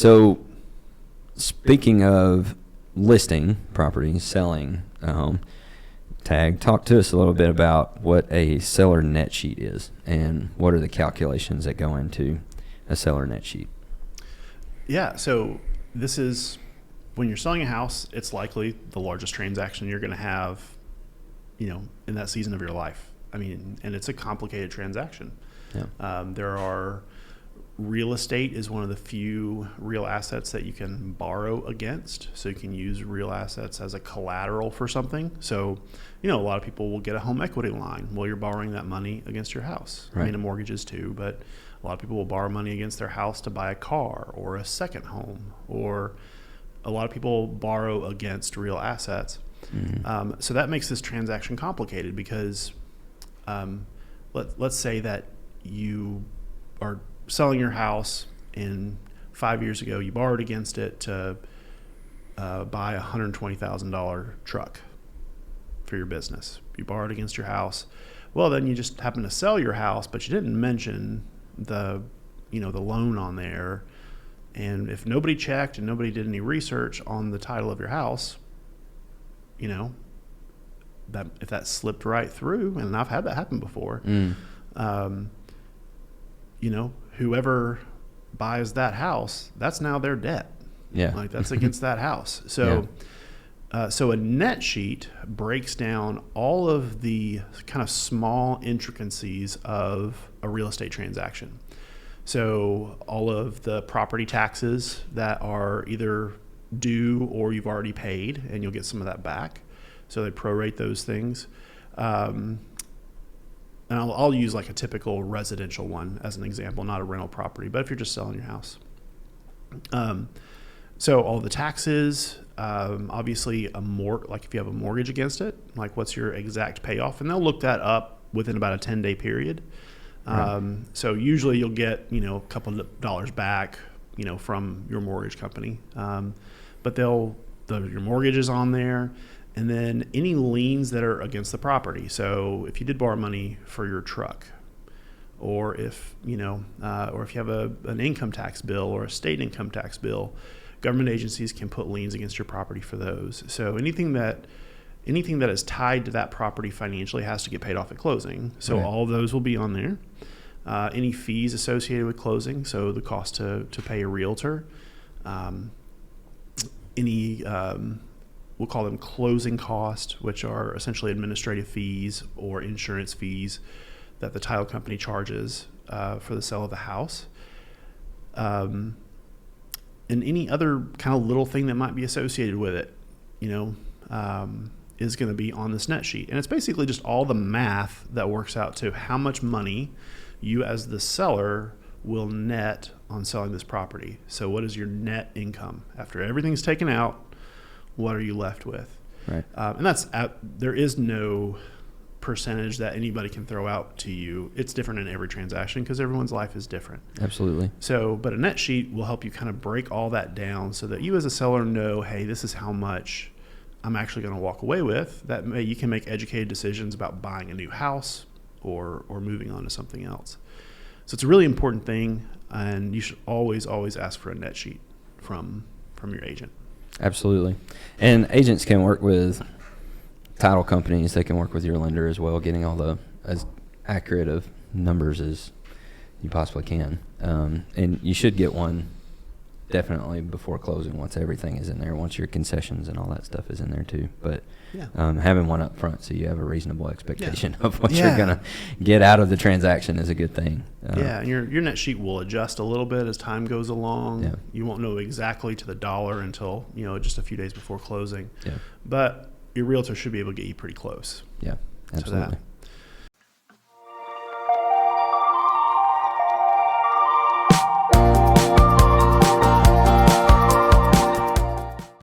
So speaking of listing properties, selling a home, Tag, talk to us a little bit about what a seller net sheet is and what are the calculations that go into a seller net sheet. Yeah, so this is, when you're selling a house, it's likely the largest transaction you're going to have, in that season of your life. I mean, and it's a complicated transaction. Yeah. Real estate is one of the few real assets that you can borrow against. So you can use real assets as a collateral for something. So, a lot of people will get a home equity line. Well, you're borrowing that money against your house. Right. I mean, mortgages too, but a lot of people will borrow money against their house to buy a car or a second home, or a lot of people borrow against real assets. Mm-hmm. So that makes this transaction complicated because let's say that you are selling your house and 5 years ago you borrowed against it to buy a $120,000 truck for your business. You borrowed against your house. Well, then you just happen to sell your house, but you didn't mention the loan on there. And if nobody checked and nobody did any research on the title of your house, that if that slipped right through, and I've had that happen before, whoever buys that house, that's now their debt. Yeah. Like that's against that house. So, so a net sheet breaks down all of the kind of small intricacies of a real estate transaction. So all of the property taxes that are either due or you've already paid, and you'll get some of that back. So they prorate those things. And I'll use like a typical residential one as an example, not a rental property, but if you're just selling your house. So all the taxes, obviously like if you have a mortgage against it, like what's your exact payoff? And they'll look that up within about a 10-day period. Right. So usually you'll get, a couple of dollars back, from your mortgage company. But your mortgage is on there. And then any liens that are against the property. So if you did borrow money for your truck, or if you have an income tax bill or a state income tax bill, government agencies can put liens against your property for those. So anything that is tied to that property financially has to get paid off at closing. So right. All of those will be on there. Any fees associated with closing, so the cost to pay a realtor, we'll call them closing costs, which are essentially administrative fees or insurance fees that the title company charges for the sale of the house. And any other kind of little thing that might be associated with it, is going to be on this net sheet. And it's basically just all the math that works out to how much money you as the seller will net on selling this property. So what is your net income? After everything's taken out, what are you left with? Right. And there is no percentage that anybody can throw out to you. It's different in every transaction because everyone's life is different. Absolutely. So, but a net sheet will help you kind of break all that down so that you as a seller know, hey, this is how much I'm actually going to walk away with. You can make educated decisions about buying a new house or moving on to something else. So it's a really important thing, and you should always ask for a net sheet from your agent. Absolutely. And agents can work with title companies. They can work with your lender as well, getting as accurate of numbers as you possibly can. And you should get one definitely before closing once everything is in there, once your concessions and all that stuff is in there too. But having one up front so you have a reasonable expectation of what you're going to get out of the transaction is a good thing. And your net sheet will adjust a little bit as time goes along. Yeah. You won't know exactly to the dollar until just a few days before closing. Yeah. But your realtor should be able to get you pretty close. Yeah, absolutely. To that.